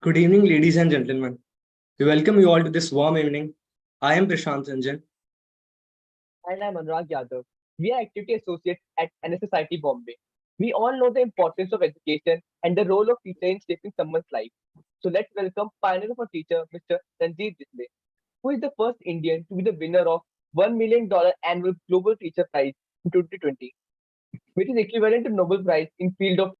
Good evening, ladies and gentlemen. We welcome you all to this warm evening. I am Prashant Ranjan. And I'm Anurag Yadav. We are activity associates at NSSIT Bombay. We all know the importance of education and the role of teacher in shaping someone's life. So let's welcome pioneer of a teacher, Mr. Ranjitsinh, who is the first Indian to be the winner of $1 million annual Global Teacher Prize in 2020, which is equivalent to Nobel Prize in field of.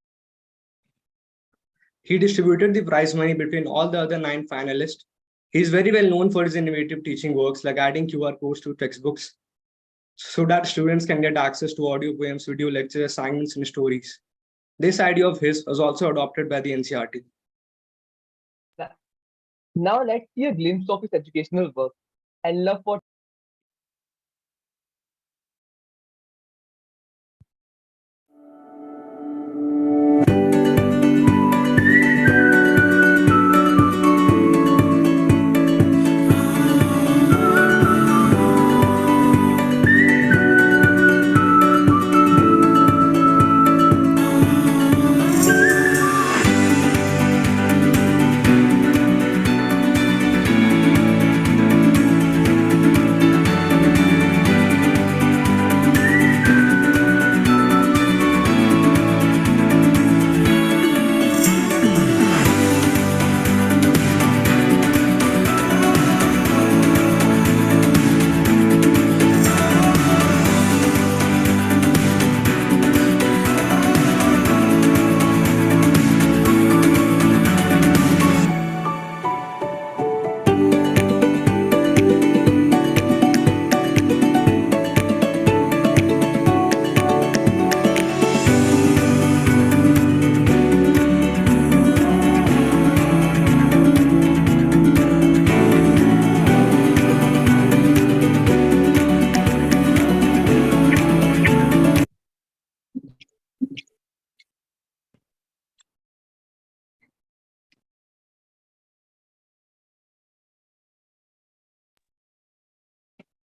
He distributed the prize money between all the other 9 finalists. He is very well known for his innovative teaching works like adding QR codes to textbooks so that students can get access to audio poems, video lectures, assignments, and stories. This idea of his was also adopted by the NCRT. Now let's see a glimpse of his educational work and love for.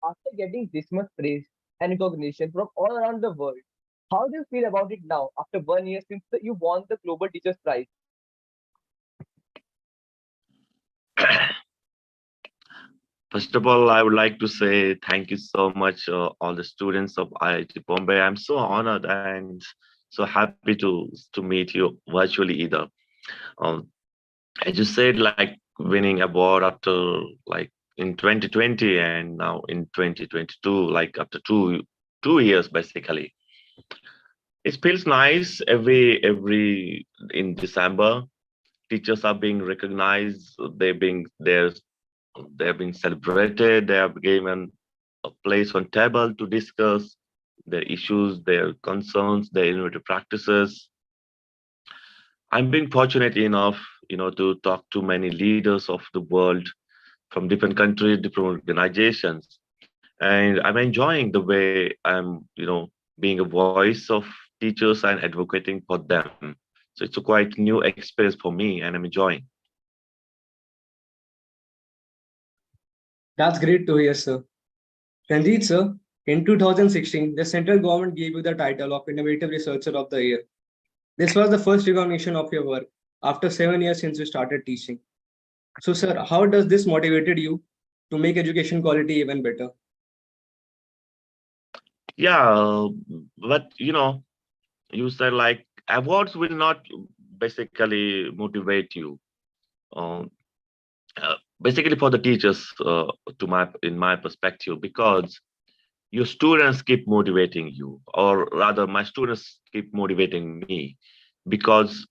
After getting this much praise and recognition from all around the world, how do you feel about it now after 1 year since you won the Global Teachers Prize? First of all, I would like to say thank you so much, all the students of IIT Bombay. I'm so honored and so happy to meet you virtually either. Um, as you said, like winning award after like in 2020 and now in 2022, like after two years basically. It feels nice every in December. Teachers are being recognized. They're being celebrated. They are given a place on table to discuss their issues, their concerns, their innovative practices. I'm being fortunate enough, to talk to many leaders of the world from different countries, different organizations, and I'm enjoying the way I'm being a voice of teachers and advocating for them. So it's a quite new experience for me, and I'm enjoying. That's great to hear, sir. Ranjit, sir, in 2016, the central government gave you the title of Innovative Researcher of the Year. This was the first recognition of your work after 7 years since you started teaching. So, sir, how does this motivated you to make education quality even better? Yeah, but you said like awards will not basically motivate you. Um, Basically for the teachers, to my in my perspective, because your students keep motivating you, or rather, my students keep motivating me, because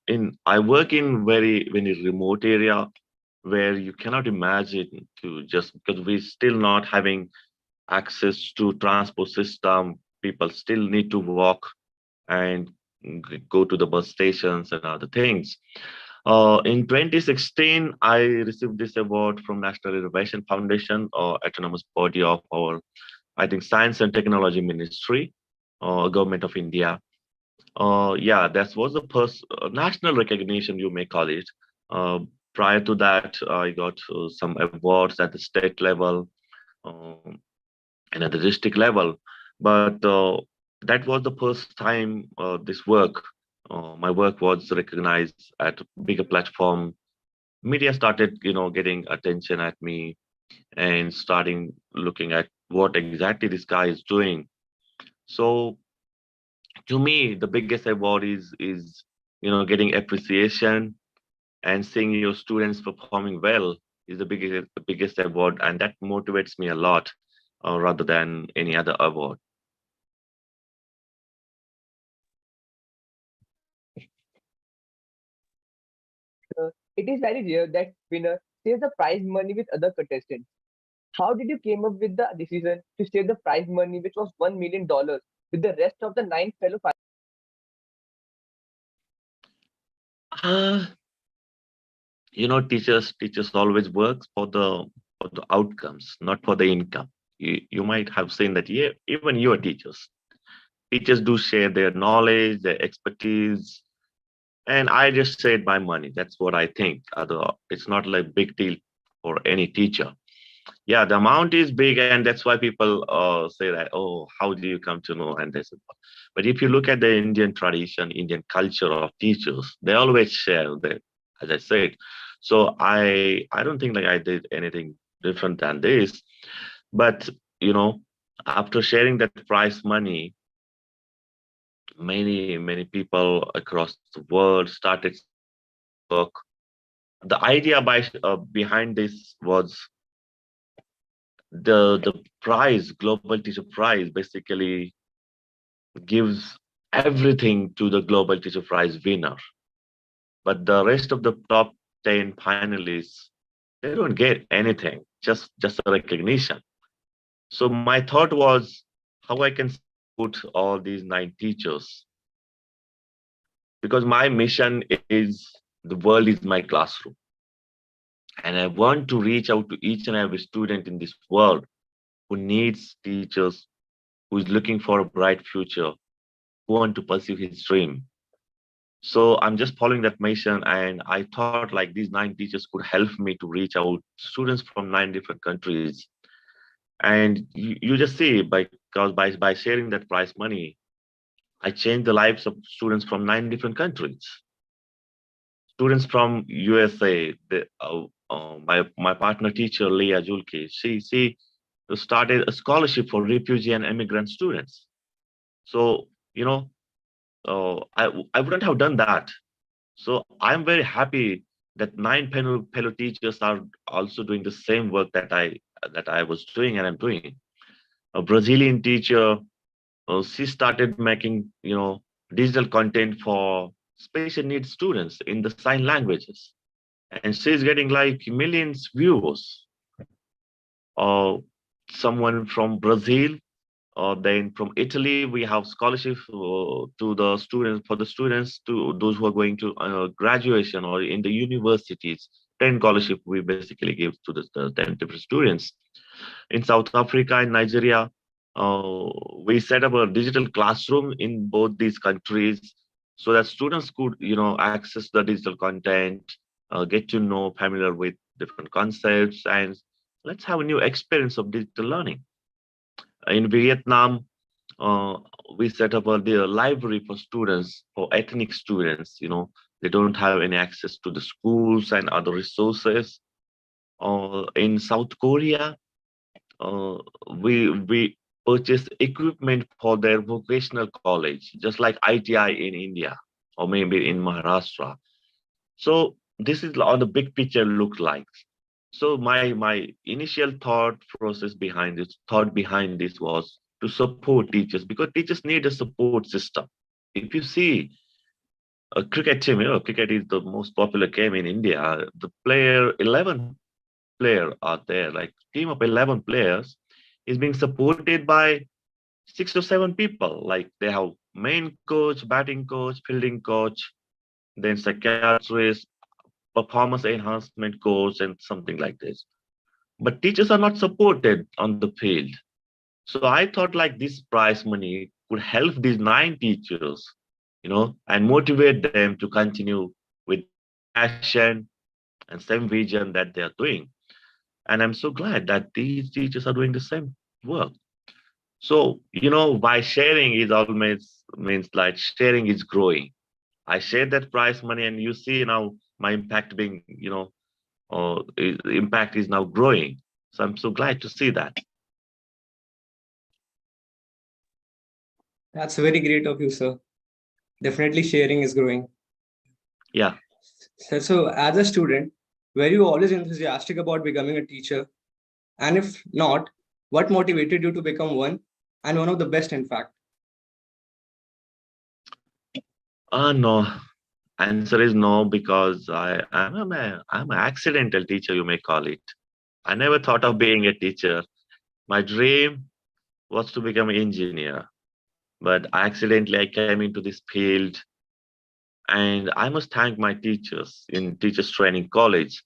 in I work in very remote area where you cannot imagine to just because we still not having access to transport system. People still need to walk and go to the bus stations and other things. In 2016, I received this award from National Innovation Foundation, or autonomous body of our, I think, Science and Technology Ministry, Government of India. Yeah, that was the first national recognition, you may call it. Uh, Prior to that, I got some awards at the state level, um, and at the district level. But that was the first time my work was recognized at a bigger platform media started, getting attention at me and starting looking at what exactly this guy is doing. So to me, the biggest award is getting appreciation and seeing your students performing well is the biggest award, and that motivates me a lot, rather than any other award. It is very rare that winner shares the prize money with other contestants. How did you came up with the decision to share the prize money, which was $1 million, with the rest of the nine fellow? Uh, teachers always works for the outcomes, not for the income. You might have seen that, yeah, even your teachers do share their knowledge, their expertise, and I just said my money. That's what I think. It's not like big deal for any teacher. Yeah, the amount is big, and that's why people say that, oh, how do you come to know? And they say, but if you look at the Indian tradition, Indian culture of teachers, they always share that, as I said. So I don't think like I did anything different than this. But you know, after sharing that prize money, many people across the world started work. The idea behind this was the prize, global teacher prize, basically gives everything to the global teacher prize winner, but the rest of the top 10 finalists, they don't get anything, just a recognition. So my thought was how I can put all these nine teachers, because my mission is the world is my classroom, and I want to reach out to each and every student in this world who needs teachers, who is looking for a bright future, who want to pursue his dream. So I'm just following that mission, and I thought like these nine teachers could help me to reach out students from nine different countries. And you just see, by sharing that prize money, I changed the lives of students from nine different countries. Students from USA, my partner teacher Leah Julke, she started a scholarship for refugee and immigrant students. So I wouldn't have done that. So I'm very happy that nine fellow teachers are also doing the same work that I was doing and I'm doing. A Brazilian teacher, she started making digital content for special needs students in the sign languages, and she's getting like millions views. Uh, Someone from Brazil, then from Italy, we have scholarship to the students for the students to those who are going to graduation or in the universities. 10 scholarship we basically give to the 10 different students. In South Africa and Nigeria, uh, we set up a digital classroom in both these countries so that students could access the digital content, get to know, familiar with different concepts, and let's have a new experience of digital learning. In Vietnam, uh, we set up the library for students, for ethnic students. They don't have any access to the schools and other resources. In South Korea, uh, we purchase equipment for their vocational college, just like ITI in India or maybe in Maharashtra. So this is how the big picture looks like. So my initial thought behind this was to support teachers, because teachers need a support system. If you see a cricket team, cricket is the most popular game in India. The 11 player are there, like team of 11 players is being supported by 6 or 7 people. Like they have main coach, batting coach, fielding coach, then psychiatrist, performance enhancement coach, and something like this. But teachers are not supported on the field. So I thought like this prize money could help these nine teachers, and motivate them to continue with the same passion and same vision that they are doing. And I'm so glad that these teachers are doing the same work. So, by sharing is always means like sharing is growing. I share that prize money, and you see now my impact being, impact is now growing. So I'm so glad to see that. That's very great of you, sir. Definitely sharing is growing. Yeah. So, as a student, were you always enthusiastic about becoming a teacher? And if not, what motivated you to become one and one of the best, in fact? No. Answer is no, because I'm an accidental teacher, you may call it. I never thought of being a teacher. My dream was to become an engineer, but accidentally I came into this field. And I must thank my teachers in teachers training college,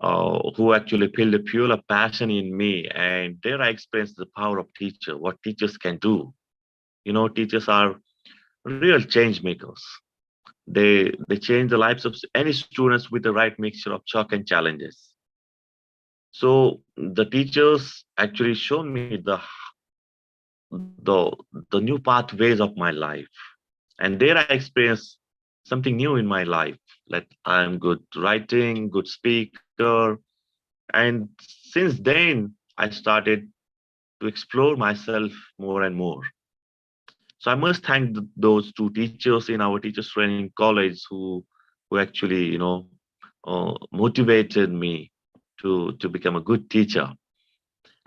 who actually filled a fuel of passion in me. And there I experienced the power of teacher, what teachers can do. Teachers are real change makers. They change the lives of any students with the right mixture of chalk and challenges. So the teachers actually showed me the the new pathways of my life. And there I experienced something new in my life. Like I'm good writing, good speaker. And since then, I started to explore myself more and more. So I must thank those two teachers in our teachers training college who actually, motivated me to become a good teacher.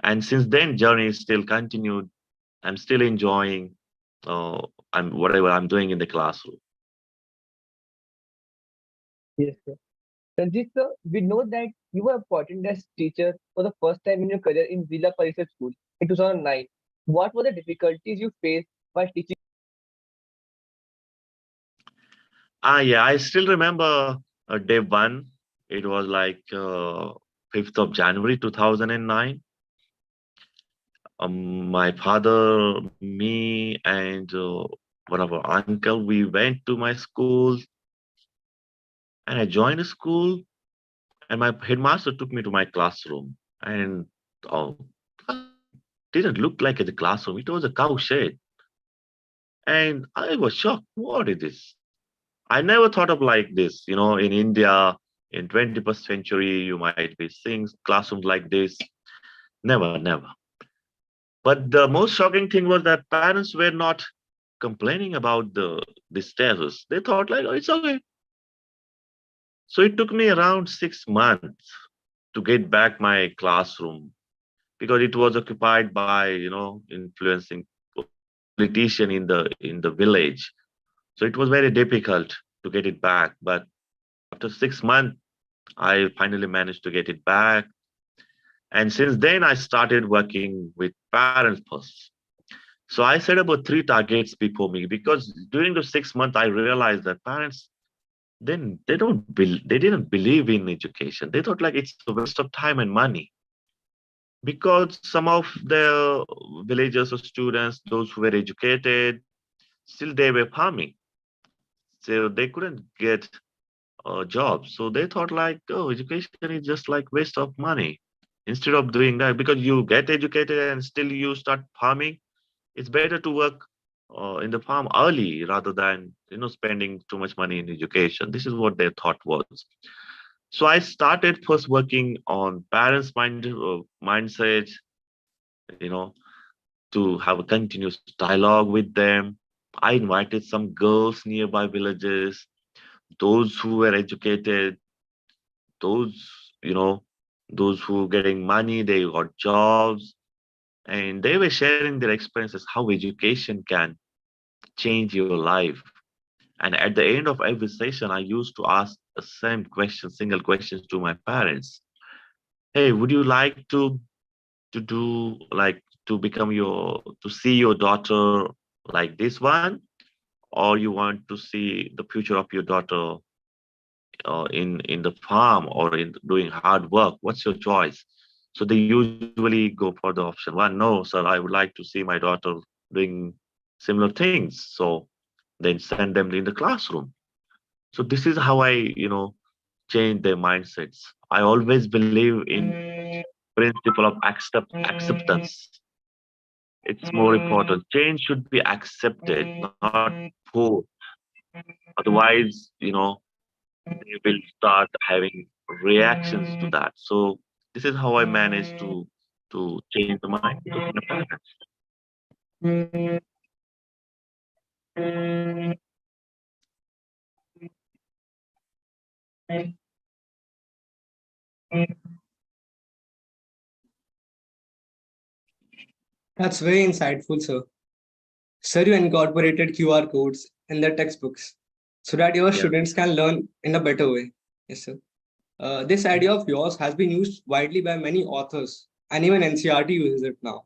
And since then, journey is still continued. I'm still enjoying I'm whatever I'm doing in the classroom. Yes, sir. Ranjit, sir, we know that you were appointed as teacher for the first time in your career in Zilla Parishad School in 2009. What were the difficulties you faced while teaching? Yeah, I still remember day one. It was like 5th of January 2009. My father, me, and one of our uncle, we went to my school, and I joined the school, and my headmaster took me to my classroom, and oh, didn't look like a classroom. It was a cow shed, and I was shocked. What is this? I never thought of like this. In India, in 21st century, you might be seeing classrooms like this. Never, never. But the most shocking thing was that parents were not complaining about the status. They thought like, oh, it's okay. So it took me around 6 months to get back my classroom because it was occupied by influencing politician in the village. So it was very difficult to get it back. But after 6 months, I finally managed to get it back. And since then, I started working with parents first. So I set about 3 targets before me because during the 6 months, I realized that parents then they didn't believe in education. They thought like it's a waste of time and money because some of the villagers or students, those who were educated, still they were farming, so they couldn't get a job. So they thought like, oh, education is just like waste of money. Instead of doing that, because you get educated and still you start farming, it's better to work in the farm early rather than spending too much money in education. This is what their thought was. So I started first working on parents' mindset, you know, to have a continuous dialogue with them. I invited some girls nearby villages, those who were educated, those you know, those who were getting money, they got jobs, and they were sharing their experiences how education can change your life. And at the end of every session, I used to ask the same question, single questions to my parents. Hey, would you like to do like to become to see your daughter like this one, or you want to see the future of your daughter in the farm or in doing hard work? What's your choice? So they usually go for the option one. No, sir, I would like to see my daughter doing similar things. So then send them in the classroom. So this is how I, change their mindsets. I always believe in principle of acceptance. It's more important. Change should be accepted, not forced. Otherwise, they will start having reactions to that. So this is how I managed to change the mind of my parents. That's very insightful, sir. Sir, you incorporated QR codes in the textbooks so that your Yeah. students can learn in a better way. Yes, sir. This idea of yours has been used widely by many authors, and even NCRT uses it now.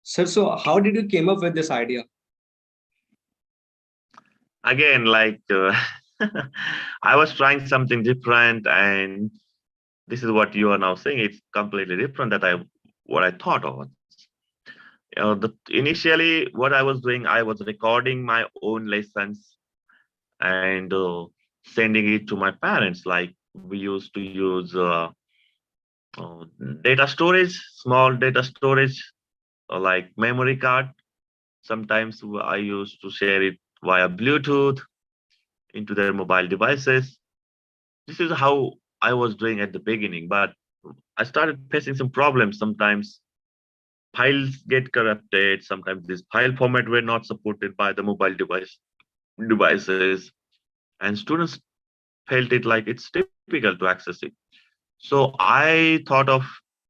Sir, so how did you came up with this idea? Again, like I was trying something different, and this is what you are now saying. It's completely different that I what I thought of. Initially, what I was doing, I was recording my own lessons and sending it to my parents. Like we used to use uh, data storage, small data storage, like memory card. Sometimes I used to share it via Bluetooth into their mobile devices. This is how I was doing at the beginning, but I started facing some problems. Sometimes files get corrupted. Sometimes this file format were not supported by the mobile devices, and students felt it like it's difficult to access it. So I thought of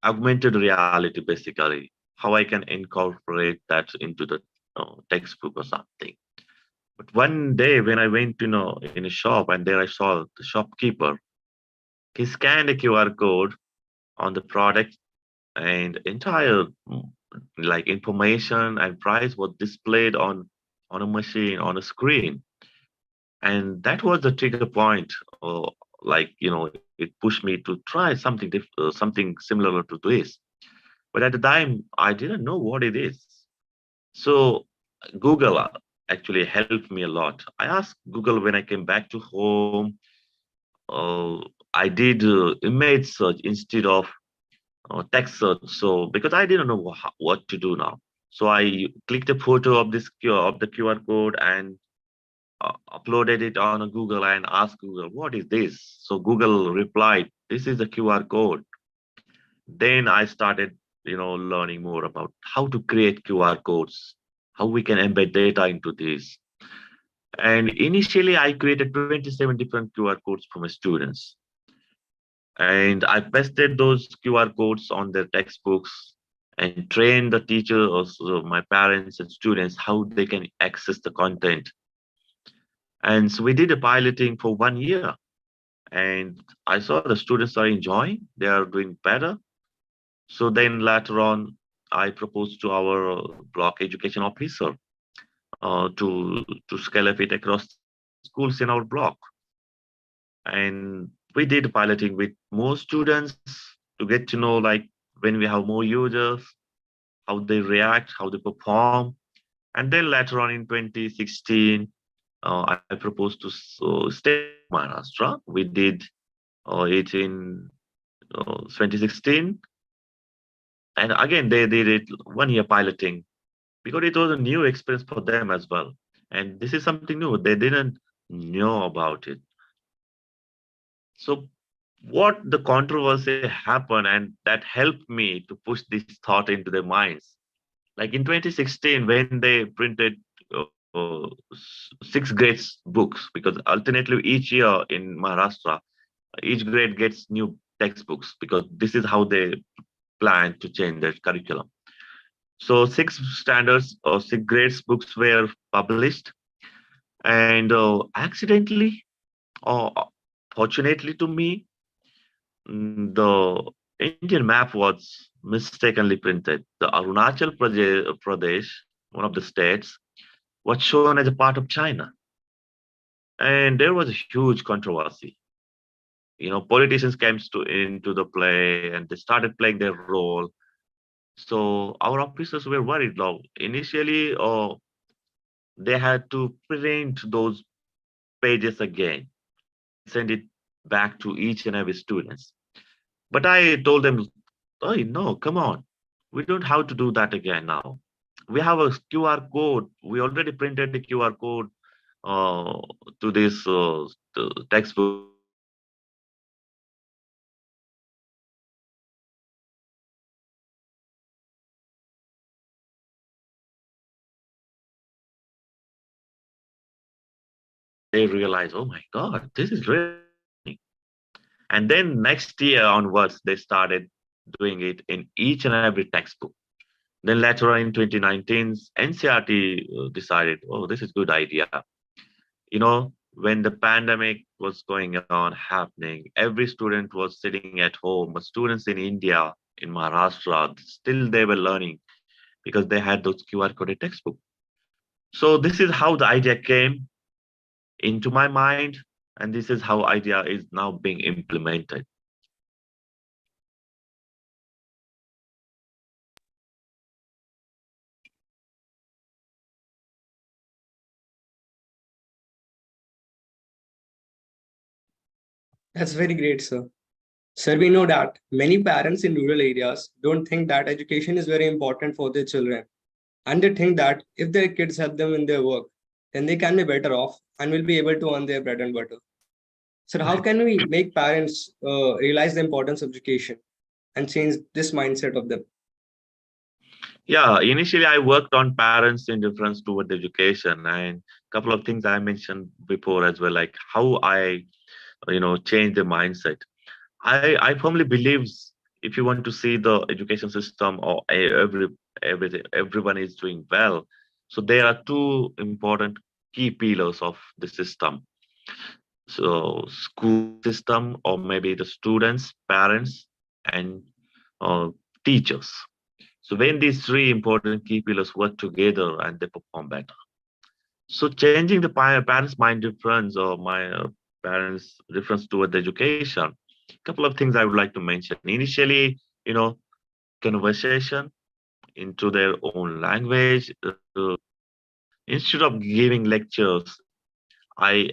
augmented reality, basically, how I can incorporate that into the textbook or something. But one day when I went in a shop and there I saw the shopkeeper, he scanned a QR code on the product and entire like information and price was displayed on a machine on a screen, and that was the trigger point. Like it pushed me to try something similar to this. But at the time, I didn't know what it is. So Google actually helped me a lot. I asked Google when I came back to home. I did image search instead of text search. So because I didn't know what to do now, so I clicked a photo of of the QR code and uploaded it on a Google and asked Google, "What is this?" So Google replied, "This is a QR code." Then I started, learning more about how to create QR codes, how we can embed data into this. And initially, I created 27 different QR codes for my students. And I pasted those QR codes on their textbooks and trained the teachers, my parents and students, how they can access the content. And so we did a piloting for 1 year. And I saw the students are enjoying, they are doing better. So then later on, I proposed to our block education officer to scale up it across the schools in our block. And we did piloting with more students to get to know, like, when we have more users, how they react, how they perform. And then later on in 2016, I proposed to state of Maharashtra. We did it in 2016. And again, they did it 1 year piloting because it was a new experience for them as well. And this is something new. They didn't know about it. So what the controversy happened, and that helped me to push this thought into their minds. Like in 2016, when they printed six grades books, because alternately each year in Maharashtra, each grade gets new textbooks because this is how they plan to change their curriculum. So six standards or six grades books were published, and accidentally or fortunately to me, the Indian map was mistakenly printed. The Arunachal Pradesh, one of the states, was shown as a part of China. And there was a huge controversy. Politicians came into the play and they started playing their role. So our officers were worried now. Initially, they had to print those pages again and send it back to each and every students. But I told them, oh, no, come on. We don't have to do that again now. We have a QR code. We already printed the QR code uh, to this textbook. they realize, oh my God, this is really. And then next year onwards, they started doing it in each and every textbook. Then later on in 2019, NCRT decided, oh, this is good idea. When the pandemic was going on, happening, every student was sitting at home. But students in India, in Maharashtra, still they were learning because they had those QR coded textbook. So this is how the idea came into my mind, and this is how idea is now being implemented. That's very great, sir. Sir, we know that many parents in rural areas don't think that education is very important for their children. And they think that if their kids help them in their work, then they can be better off and will be able to earn their bread and butter. So, how can we make parents realize the importance of education and change this mindset of them? Yeah, initially I worked on parents' indifference toward education, and a couple of things I mentioned before as well, like how I, change the mindset. I firmly believes if you want to see the education system or everyone is doing well, so there are two important key pillars of the system. So school system, or maybe the students, parents, and uh, teachers. So when these three important key pillars work together and they perform better. So changing the parents' mind difference or my parents' difference toward the education. A couple of things I would like to mention. Initially, conversation into their own language. Instead of giving lectures, I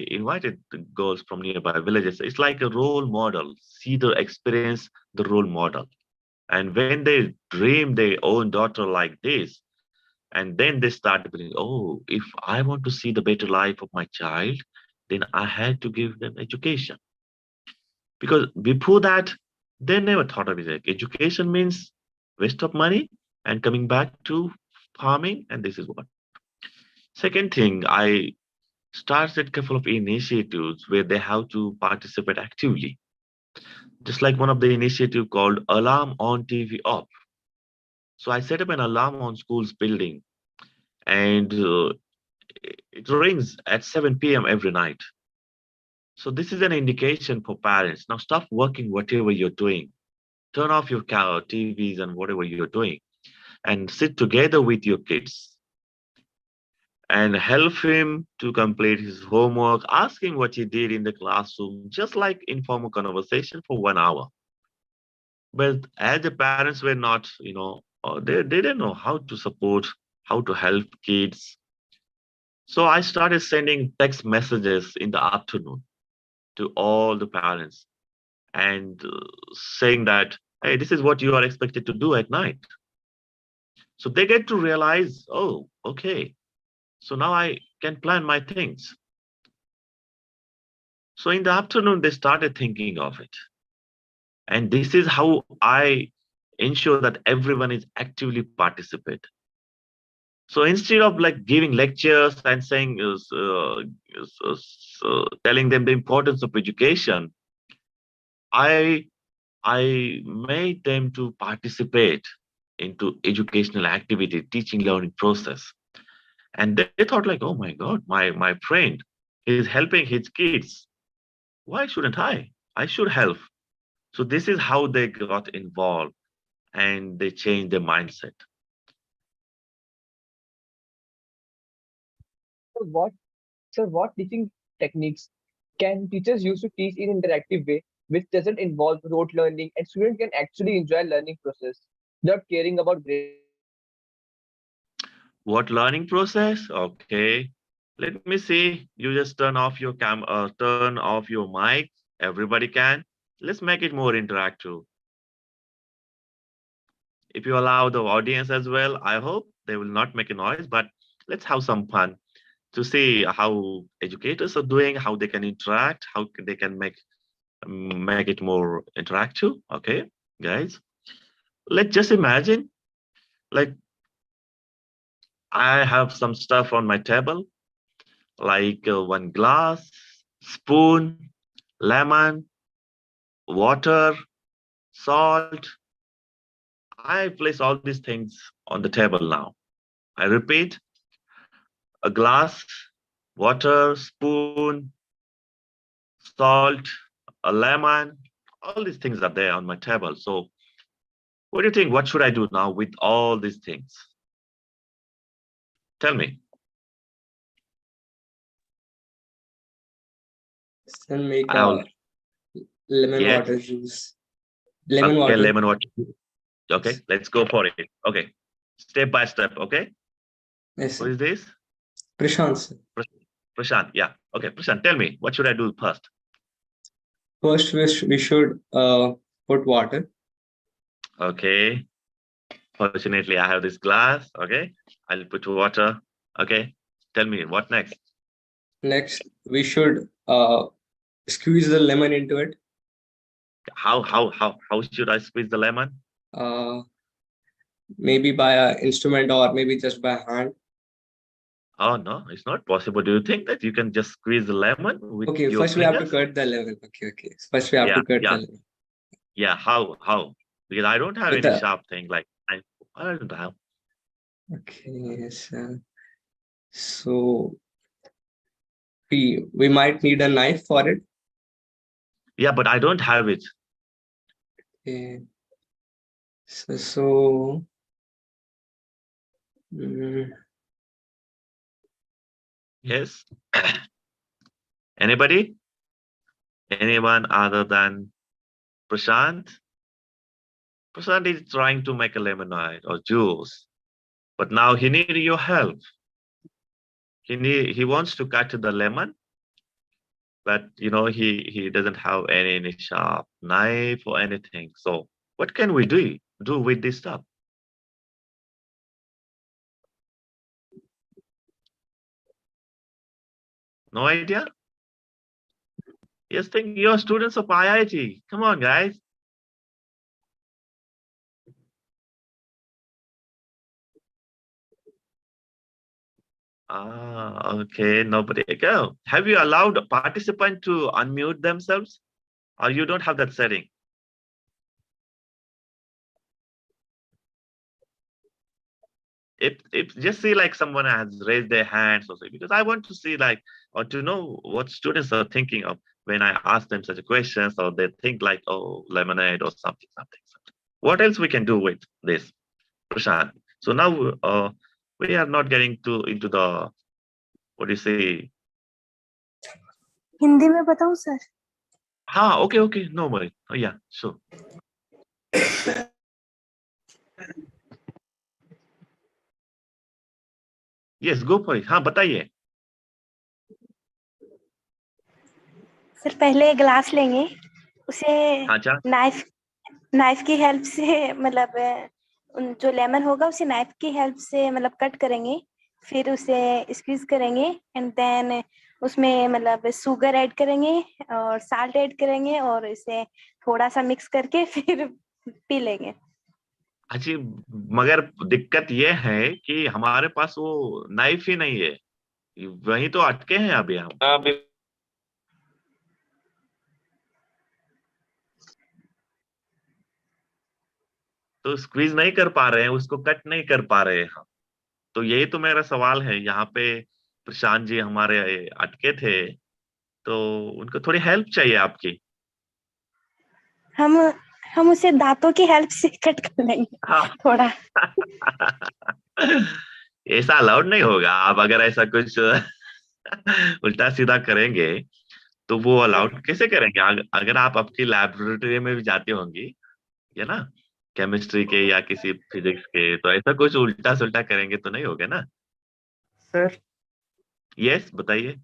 invited the girls from nearby villages. It's like a role model. See the experience, the role model. And when they dream their own daughter like this, and then they start believing, oh, if I want to see the better life of my child, then I had to give them education. Because before that, they never thought of it. Like education means waste of money and coming back to farming, and this is what. Second thing, I started a couple of initiatives where they have to participate actively. Just like one of the initiative called Alarm on TV Off. So I set up an alarm on school's building, and it rings at 7 p.m. every night. So this is an indication for parents. Now stop working whatever you're doing. Turn off your TVs and whatever you're doing, and sit together with your kids and help him to complete his homework. Ask him what he did in the classroom, just like informal conversation for 1 hour. But as the parents were not, they didn't know how to support, how to help kids. So I started sending text messages in the afternoon to all the parents and saying that, hey, this is what you are expected to do at night. So they get to realize, oh, okay, so now I can plan my things. So in the afternoon, they started thinking of it. And this is how I ensure that everyone is actively participate. So instead of like giving lectures and saying, telling them the importance of education, I made them to participate into educational activity, teaching learning process. And they thought like, oh my God, my friend is helping his kids. Why shouldn't I? I should help. So this is how they got involved and they changed their mindset. So what teaching techniques can teachers use to teach in interactive way, which doesn't involve rote learning, and students can actually enjoy learning process without caring about grades? What learning process? Okay. Let me see. You just turn off your mic. Everybody can. Let's make it more interactive. If you allow the audience as well, I hope they will not make a noise, but let's have some fun to see how educators are doing, how they can interact, how they can make it more interactive. Okay, guys, let's just imagine like I have some stuff on my table, like one glass, spoon, lemon, water, salt. I place all these things on the table now. I repeat, a glass, water, spoon, salt, a lemon, all these things are there on my table. So what do you think? What should I do now with all these things? Tell me. Then make I'll, a lemon yes. water juice. Lemon Okay, water. lemon water. Okay, let's go for it. Okay, step by step. Okay, Yes, who sir. is this? Prashant, sir. Prashant. Yeah. Okay, Prashant, tell me, what should I do first? First, we should put water. Okay. Fortunately, I have this glass. Okay, I'll put water. Okay, tell me what next. Next, we should squeeze the lemon into it. How should I squeeze the lemon? Uh, Maybe by an instrument or maybe just by hand. Oh no, it's not possible. Do you think that you can just squeeze the lemon with Okay, your first we have to fingers? cut the lemon. Okay. First we have Yeah, to cut the yeah, lemon. yeah. How? Because I don't have With any the sharp thing like I don't have. okay, yes. So we might need a knife for it. Yeah, but I don't have it. Okay. So mm, Yes. Anybody? Anyone other than Prashant? Prashant is trying to make a lemonade or juice, but now he needs your help. He wants to cut the lemon, but he doesn't have any sharp knife or anything. So what can we do with this stuff? No idea? Yes, think you're students of IIT. Come on, guys. Ah, okay. Nobody go. Have you allowed a participant to unmute themselves, or you don't have that setting? If just see like someone has raised their hands or something, because I want to see like or to know what students are thinking of when I ask them such a questions, or they think like, oh, lemonade or something. What else we can do with this, Prashant? So now we are not getting to into the what do you say? Hindi में बताऊं sir? Okay, no worry. Oh yeah, sure. Yes, go for it. हाँ, बताइए. Sir पहले glass लेंगे, उसे अच्छा. Knife की help से मतलब जो लेमन होगा उसे नाइफ की हेल्प से मतलब कट करेंगे, फिर उसे स्क्वीज करेंगे एंड देन उसमें मतलब शुगर ऐड करेंगे और साल्ट ऐड करेंगे और इसे थोड़ा सा मिक्स करके फिर पी लेंगे. अच्छी, मगर दिक्कत ये है कि हमारे पास वो नाइफ ही नहीं है. वहीं तो अटके हैं अभी हम. तो स्क्वीज नहीं कर पा रहे हैं, उसको कट नहीं कर पा रहे हैं हम. तो यही तो मेरा सवाल है. यहाँ पे प्रशांत जी हमारे अटके थे, तो उनको थोड़ी हेल्प चाहिए आपकी. हम उसे दांतों की हेल्प से कट कर लेंगे थोड़ा. ऐसा अलाउड नहीं होगा. आप अगर ऐसा कुछ उल्टा सीधा करेंगे तो वो अलाउड कैसे करेंगे? अगर आप आपकी लैबोरेटरी में भी जाते होंगी, है ना, केमिस्ट्री के या किसी फिजिक्स के, तो ऐसा कुछ उल्टा सुल्टा करेंगे तो नहीं होगा ना. Sir, यस, बताइए.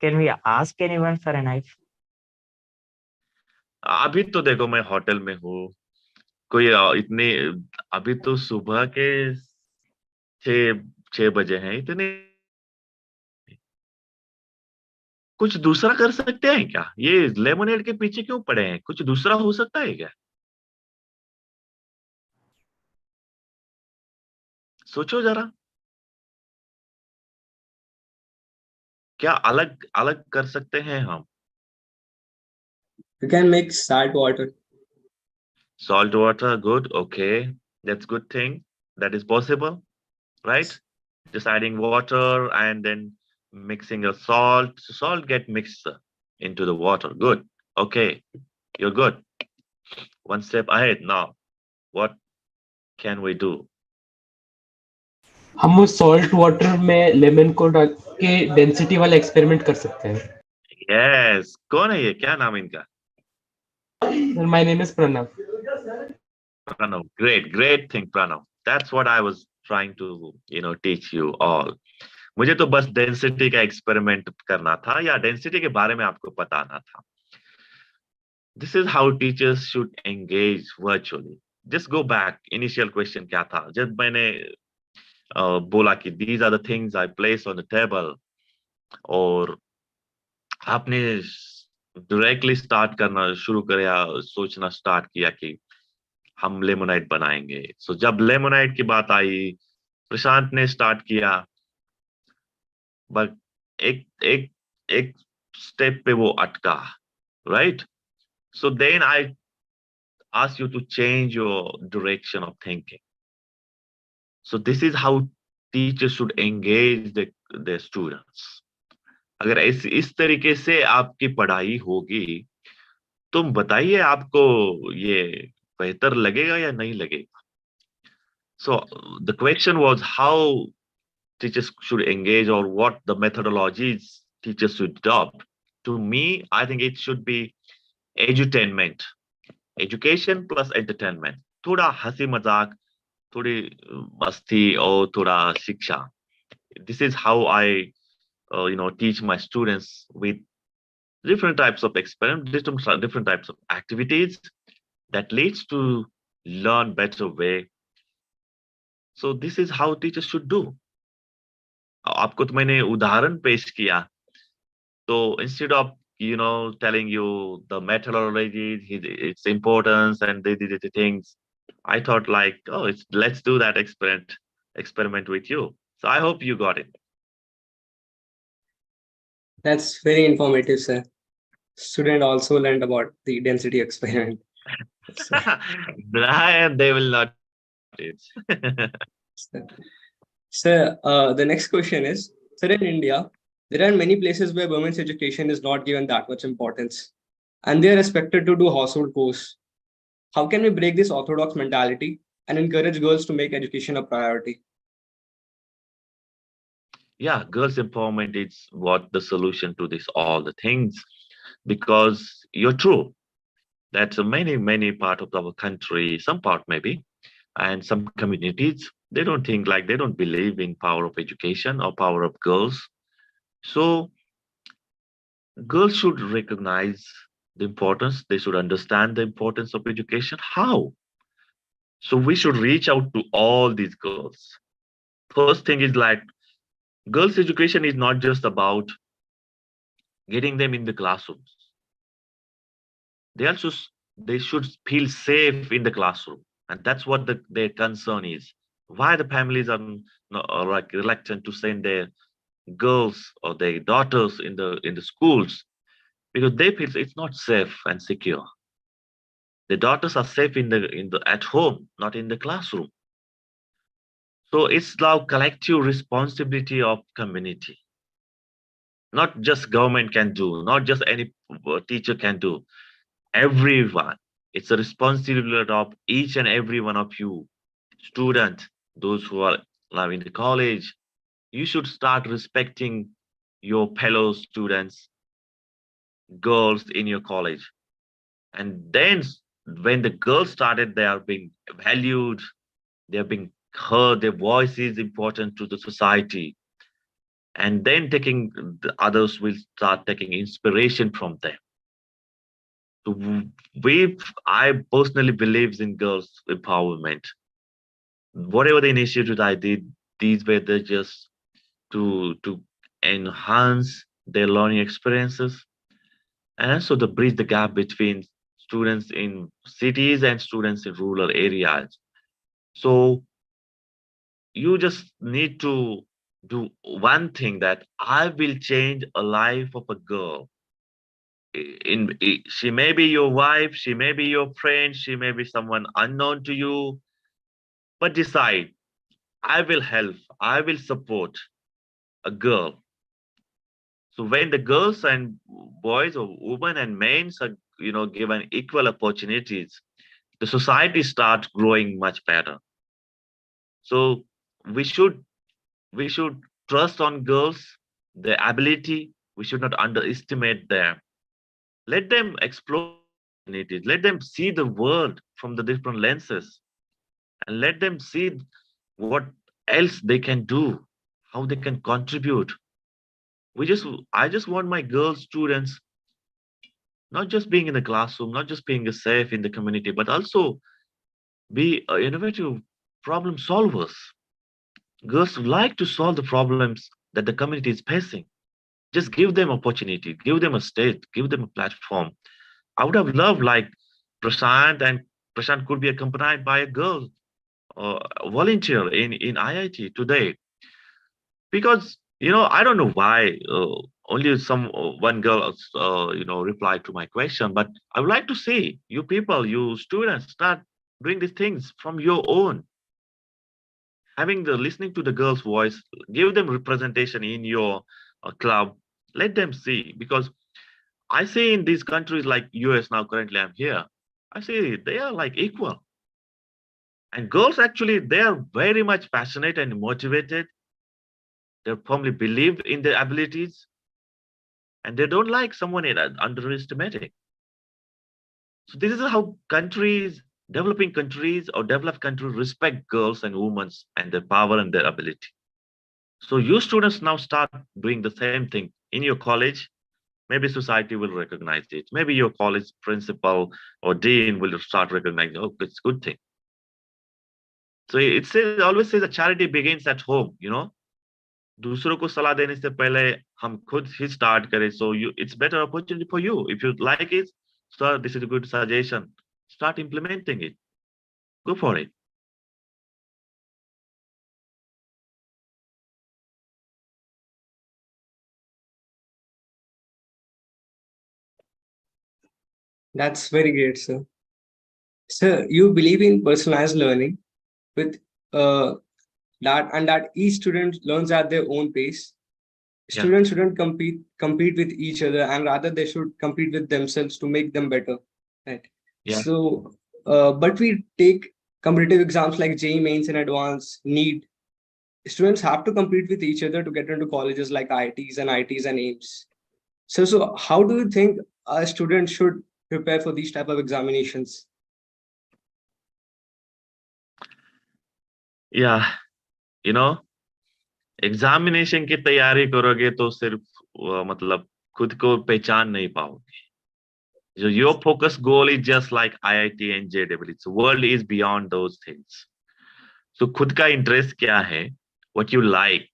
can we ask anyone for a knife? अभी तो देखो मैं होटल में हूँ. कोई इतने अभी तो सुबह के 6 बजे हैं. इतने कुछ दूसरा कर सकते हैं क्या? ये लेमोनेड के पीछे क्यों पड़े हैं? कुछ दूसरा हो सकता है क्या? सोचो जरा. क्या अलग अलग कर सकते हैं हम? You can make salt water. Salt water, good, okay, that's good thing. That is possible, right? Just adding water and then mixing a salt. Salt get mixed into the water. Good. Okay, you're good. One step ahead now. What can we do? हम उस salt water में lemon को डाल के density वाला experiment कर सकते हैं. Yes. कौन है ये? क्या नाम है इनका? My name is Pranav. Pranav. Great thing, Pranav. That's what I was trying to, teach you all. मुझे तो बस डेंसिटी का एक्सपेरिमेंट करना था या डेंसिटी के बारे में आपको बताना था. This is how teachers should engage virtually. Just go back. Initial question क्या था? जब मैंने बोला कि these are the things I place on the table, और आपने डायरेक्टली स्टार्ट करना शुरू किया, सोचना स्टार्ट किया कि हम लेमोनाइड बनाएंगे. सो जब लेमोनाइड की बात आई, प्रशांत ने स्टार्ट किया, बट एक एक एक स्टेप पे वो अटका, right? So then I ask you to change your direction of thinking. So this is how teachers should engage their students. अगर इस तरीके से आपकी पढ़ाई होगी, तुम बताइए आपको ये बेहतर लगेगा या नहीं लगेगा. So the question was how teachers should engage, or what the methodologies teachers should adopt. To me, I think it should be edutainment. Education plus entertainment. थोड़ा हंसी मजाक, थोड़ी मस्ती और थोड़ा शिक्षा. This is how I teach my students with different types of experiments, different types of activities that leads to learn better way. So this is how teachers should do. आपको तो मैंने उदाहरण पेश किया, तो instead of telling you the methodology, its importance and the things, I thought like, oh, let's do that experiment with you. So I hope you got it. That's very informative, sir. Student also learned about the density experiment. So, They will not it. sir, the next question is, sir, in India, there are many places where women's education is not given that much importance, and they are expected to do household chores. How can we break this orthodox mentality and encourage girls to make education a priority? Yeah, girls empowerment is what the solution to this all the things, because you're true. That's many part of our country, some part maybe, and some communities, they don't believe in power of education or power of girls. So girls should recognize the importance. They should understand the importance of education. How? So we should reach out to all these girls. First thing is like, girls' education is not just about getting them in the classrooms. They should feel safe in the classroom, and that's what their concern is. Why the families are like reluctant to send their girls or their daughters in the schools, because they feel it's not safe and secure. The daughters are safe in the at home, not in the classroom. So it's now collective responsibility of community. Not just government can do, not just any teacher can do. Everyone. It's a responsibility of each and every one of you, student, those who are now in the college. You should start respecting your fellow students, girls in your college. And then when the girls started, they are being valued, they are being heard, their voice is important to the society. And then the others will start taking inspiration from them. So I personally believes in girls empowerment. Whatever the initiatives I did, these were just to enhance their learning experiences, and also to bridge the gap between students in cities and students in rural areas. So you just need to do one thing, that I will change a life of a girl. She may be your wife, she may be your friend, she may be someone unknown to you, but decide, I will help, I will support a girl. So when the girls and boys or women and men are, given equal opportunities, the society starts growing much better. So we should we should trust on girls, their ability. We should not underestimate them. Let them explore opportunities. Let them see the world from the different lenses, and let them see what else they can do, how they can contribute. I just want my girl students not just being in the classroom, not just being safe in the community, but also be innovative problem solvers. Girls like to solve the problems that the community is facing. Just give them opportunity, give them a stage, give them a platform. I would have loved like Prashant, and Prashant could be accompanied by a girl volunteer in IIT today. Because I don't know why only one girl replied to my question, but I would like to see you people, you students, start doing these things from your own, having the listening to the girl's voice, give them representation in your club, let them see. Because I see in these countries like US, now currently I'm here, I see they are like equal. And girls actually, they are very much passionate and motivated. They firmly believe in their abilities, and they don't like someone underestimating. So this is how countries, developing countries or developed countries, respect girls and women and their power and their ability. So you students now start doing the same thing in your college. Maybe society will recognize it. Maybe your college principal or dean will start recognizing, oh, it's a good thing. So always says that charity begins at home. दूसरों को सलाह देने से पहले हम खुद ही start करें. So it's better opportunity for you. If you like it, sir, this is a good suggestion. Start implementing it. Go for it. That's very great, sir. Sir, you believe in personalized learning with that each student learns at their own pace. Yeah. Students shouldn't compete with each other, and rather they should compete with themselves to make them better. Right. Yeah. So, but we take competitive exams like JEE Mains and Advanced, NEET. Students have to compete with each other to get into colleges like IITs and AIIMS. So how do you think a student should prepare for these type of examinations? Yeah, examination की तैयारी करोगे तो सिर्फ मतलब खुद को पहचान नहीं पाओगे. So your focus goal is just like IIT and JEE. So world is beyond those things. So खुद का इंटरेस्ट क्या है, what you like,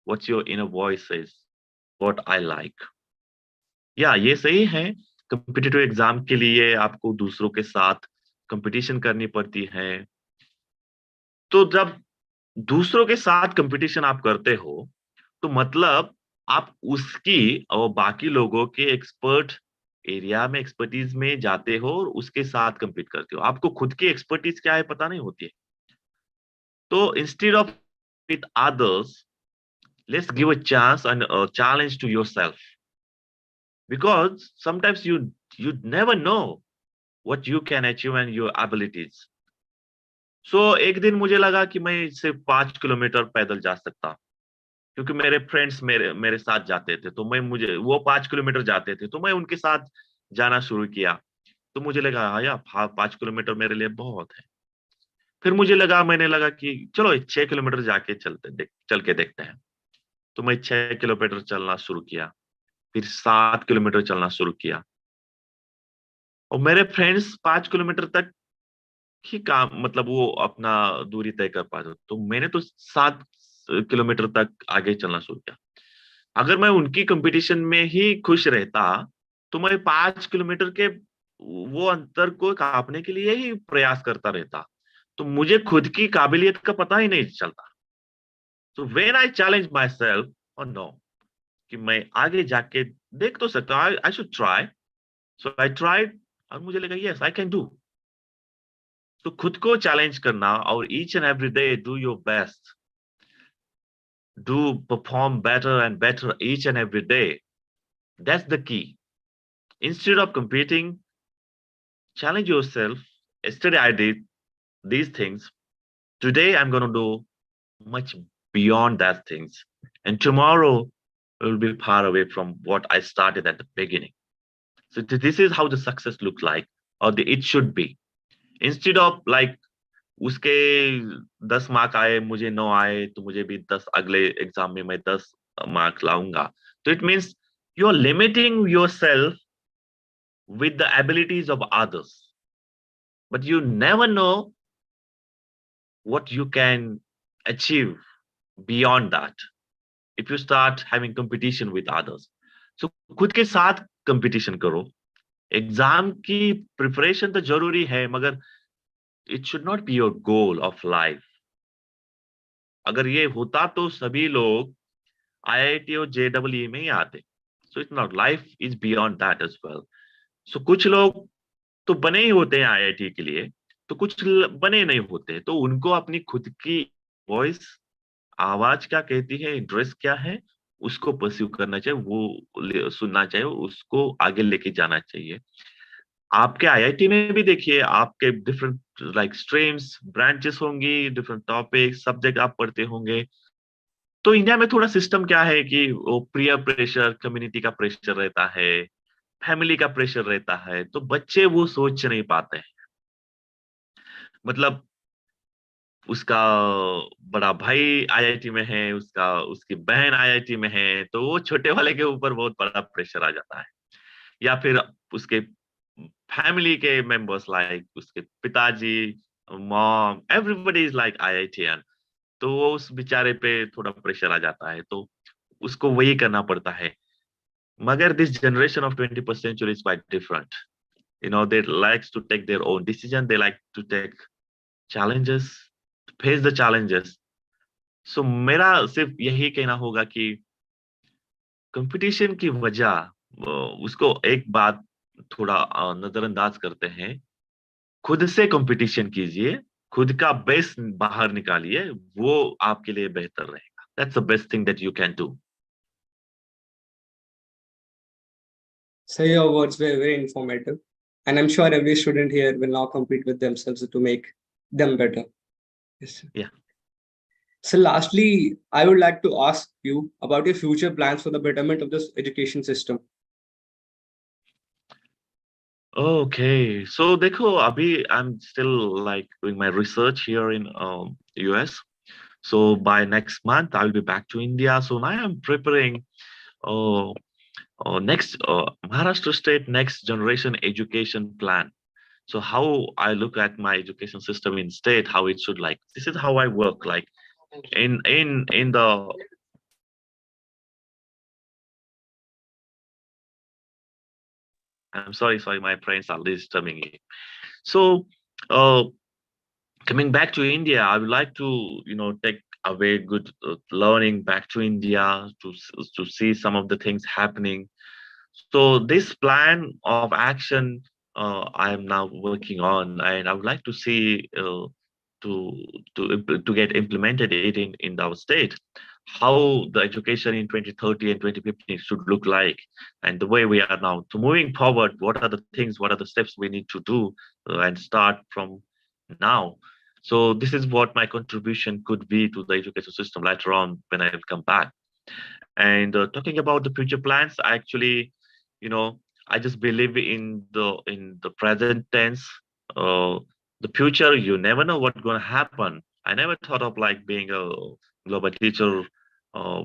what's your inner voice says, what I like. या ये सही है, कॉम्पिटिटिव एग्जाम के लिए आपको दूसरों के साथ कंपटीशन करनी पड़ती है. तो जब दूसरों के साथ कंपटीशन आप करते हो, तो मतलब आप उसकी और बाकी लोगों के एक्सपर्ट एरिया में, एक्सपर्टीज में जाते हो और उसके साथ compete करते हो. आपको खुद की एक्सपर्टीज क्या है पता नहीं होती है. तो instead of with others, let's give a chance and a challenge to yourself, because sometimes you never know what you can achieve and your abilities. So एक दिन मुझे लगा कि मैं सिर्फ 5 किलोमीटर पैदल जा सकता, क्योंकि मेरे फ्रेंड्स मेरे साथ जाते थे. तो मुझे वो 5 किलोमीटर जाते थे, तो मैं उनके साथ जाना शुरू किया. तो मुझे लगा यार 5 किलोमीटर मेरे लिए बहुत है. फिर मैंने लगा कि चलो 6 किलोमीटर जाके चल के देखते हैं. तो मैं 6 किलोमीटर चलना शुरू किया, फिर 7 किलोमीटर चलना शुरू किया. और मेरे फ्रेंड्स 5 किलोमीटर तक ही काम, मतलब वो अपना दूरी तय कर पाते. तो मैंने तो 7 किलोमीटर तक आगे चलना शुरू किया. अगर मैं उनकी कंपटीशन में ही खुश रहता, तो मैं 5 किलोमीटर के वो अंतर को कापने के लिए ही प्रयास करता रहता. तो मुझे खुद की काबिलियत का पता ही नहीं चलता. So when I challenge myself, oh no, कि मैं आगे जाके देख तो सकता हूँ, I should try. So I tried और मुझे लगा yes, I can do. तो खुद को चैलेंज करना और each and every day do your best. Do perform better and better each and every day. That's the key. Instead of competing, challenge yourself. Yesterday I did these things. Today I'm going to do much beyond that things. And tomorrow will be far away from what I started at the beginning. So this is how the success looks like, or it should be. Instead of like उसके 10 mark आए मुझे 9 आए तो मुझे भी 10 अगले exam में मैं 10 मार्क लाऊंगा. तो it means you're limiting yourself with the abilities of others, but you never know what you can achieve beyond that if you start having competition with others. So खुद के साथ competition करो. Exam की preparation तो जरूरी है, मगर it should not be your goal of life. अगर ये होता तो सभी लोग IIT और JEE में ही आते. So it's not, life is beyond that as well. So कुछ लोग तो बने ही होते हैं IIT के लिए, तो कुछ बने नहीं होते, तो उनको अपनी खुद की वॉइस, आवाज क्या कहती है, इंटरेस्ट क्या है, उसको परस्यू करना चाहिए, वो सुनना चाहिए, उसको आगे लेके जाना चाहिए. आपके IIT में भी देखिए, आपके डिफरेंट लाइक स्ट्रीम्स, ब्रांचेस होंगी, डिफरेंट टॉपिक, सब्जेक्ट आप पढ़ते होंगे. तो इंडिया में थोड़ा सिस्टम क्या है कि वो पीयर प्रेशर, कम्युनिटी का प्रेशर रहता है, फैमिली का प्रेशर रहता है, तो बच्चे वो सोच नहीं पाते हैं. मतलब उसका बड़ा भाई IIT में है, उसकी बहन IIT में है, तो वो छोटे वाले के ऊपर बहुत बड़ा प्रेशर आ जाता है. या फिर उसके फैमिली के मेंबर्स लाइक उसके पिताजी, mom, everybody is like IITian, तो वो उस बेचारे पे थोड़ा प्रेशर आ जाता है, तो उसको वही करना पड़ता है. मगर this generation of 21st century is quite different. You know, they likes to take their own decision, they like to take challenges, to face the challenges. So मेरा सिर्फ यही कहना होगा कि कंपटीशन की वजह उसको एक बात थोड़ा नजरअंदाज करते हैं. खुद से कंपटीशन कीजिए, खुद का बेस्ट बाहर निकालिए, वो आपके लिए बेहतर रहेगा. That's the best thing that you can do. So your words were very informative, and I'm sure every student here will now compete with themselves to make them better. Yes, sir. Yeah. So lastly, I would like to ask you about your future plans for the betterment of this education system. Okay, so देखो अभी I'm still like doing my research here in US. So by next month I will be back to India. So now I'm preparing next Maharashtra State Next Generation Education Plan. So how I look at my education system in state, how it should like. This is how I work like in the. I'm sorry, my friends are disturbing me. So coming back to India, I would like to, you know, take away good learning back to India to see some of the things happening. So this plan of action I am now working on, and I would like to see to get implemented it in our state, how the education in 2030 and 2050 should look like, and the way we are now. So moving forward, what are the things, what are the steps we need to do and start from now. So this is what my contribution could be to the education system later on when I will come back. And talking about the future plans, I actually, you know, I just believe in the present tense. The future, you never know what's going to happen. I never thought of like being a global teacher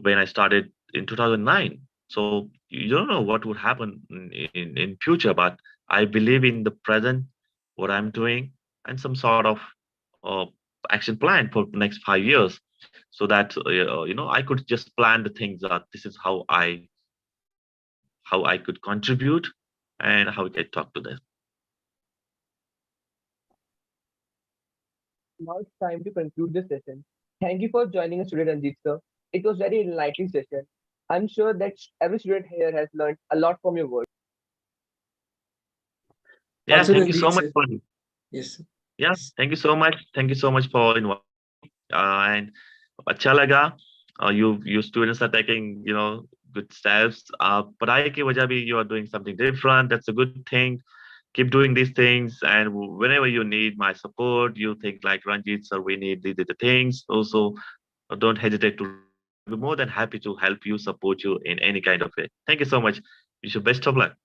when I started in 2009. So you don't know what would happen in future, but I believe in the present, what I'm doing, and some sort of action plan for the next 5 years, so that you know, I could just plan the things that this is how I could contribute and how I can talk to them. Now it's time to conclude this session. Thank you for joining us today, Ranjit sir. It was very enlightening session. I'm sure that every student here has learned a lot from your work. Yeah, Also, thank you so Ranjit, much sir. for Yes. yeah, thank you so much. Thank you so much for inviting. And अच्छा लगा. You students are taking good steps. पढ़ाई की वजह भी you are doing something different. That's a good thing. Keep doing these things, and whenever you need my support, you think like Ranjit sir, we need the things. Also, don't hesitate to. I'll be more than happy to help you, support you in any kind of way. Thank you so much. Wish you best of luck.